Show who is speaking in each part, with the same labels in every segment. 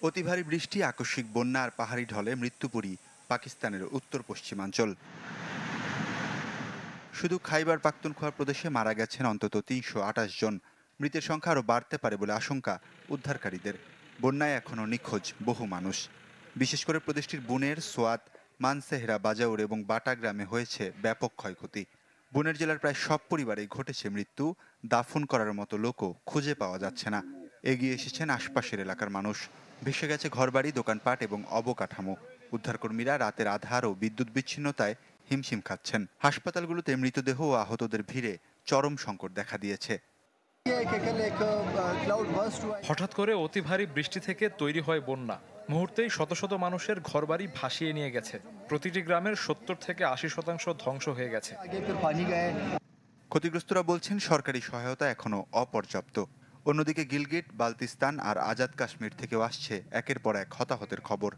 Speaker 1: অতি ভারী বৃষ্টি, আকস্মিক বন্যা আর পাহাড়ি ঢলে মৃত্যুপুরী পাকিস্তানের উত্তর পশ্চিমাঞ্চল। শুধু খাইবার পাখতুনখোয়া প্রদেশে মারা গেছেন অন্তত ৩২৮ জন। মৃতের সংখ্যা আরও বাড়তে পারে বলে আশঙ্কা উদ্ধারকারীদের। বন্যায় এখনও নিখোঁজ বহু মানুষ। বিশেষ করে প্রদেশটির বুনের, সোয়াত, মানসেহরা, বাজাউর এবং বাটা গ্রামে হয়েছে ব্যাপক ক্ষয়ক্ষতি। বুনের জেলার প্রায় সব পরিবারেই ঘটেছে মৃত্যু। দাফন করার মতো লোকও খুঁজে পাওয়া যাচ্ছে না। এগিয়ে এসেছেন আশপাশের এলাকার মানুষ। ভেসে গেছে ঘরবাড়ি, দোকানপাট এবং অবকাঠামো। উদ্ধারকর্মীরা রাতের আঁধার ও বিদ্যুৎ বিচ্ছিন্নতায় হিমশিম খাচ্ছেন। হাসপাতালগুলোতে মৃতদেহ ও আহতদের ভিড়ে চরম সংকট দেখা দিয়েছে।
Speaker 2: হঠাৎ করে অতি ভারী বৃষ্টি থেকে তৈরি হয় বন্যা। মুহূর্তেই শত শত মানুষের ঘরবাড়ি ভাসিয়ে নিয়ে গেছে। প্রতিটি গ্রামের ৭০ থেকে ৮০% ধ্বংস হয়ে গেছে।
Speaker 1: ক্ষতিগ্রস্তরা বলছেন সরকারি সহায়তা এখনো অপর্যাপ্ত। অন্যদিকে গিলগিট, বালতিস্তান আর আজাদ কাশ্মীর থেকেও আসছে একের পর এক হতাহতের খবর।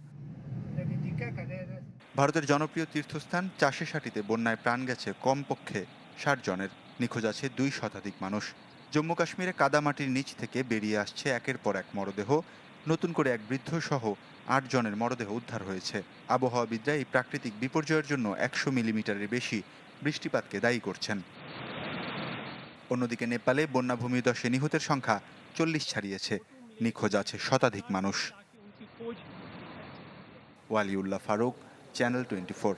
Speaker 1: ভারতের জনপ্রিয় তীর্থস্থান চাষেসাটিতে বন্যায় প্রাণ গেছে কমপক্ষে ৬০ জনের। নিখোঁজ আছে ২ শতাধিক মানুষ। জম্মু কাশ্মীরে কাদামাটির নিচ থেকে বেরিয়ে আসছে একের পর এক মরদেহ। নতুন করে এক বৃদ্ধ সহ ৮ জনের মরদেহ উদ্ধার হয়েছে। আবহাওয়াবিদরা এই প্রাকৃতিক বিপর্যয়ের জন্য ১০০ মিলিমিটারের বেশি বৃষ্টিপাতকে দায়ী করছেন। অন্যদিকে নেপালে বন্যা ভূমিধসে নিহতের সংখ্যা ৪০ ছাড়িয়েছে। নিখোঁজ আছে শতাধিক মানুষ। ওয়ালিউল্লাহ ফারুক, চ্যানেল 24।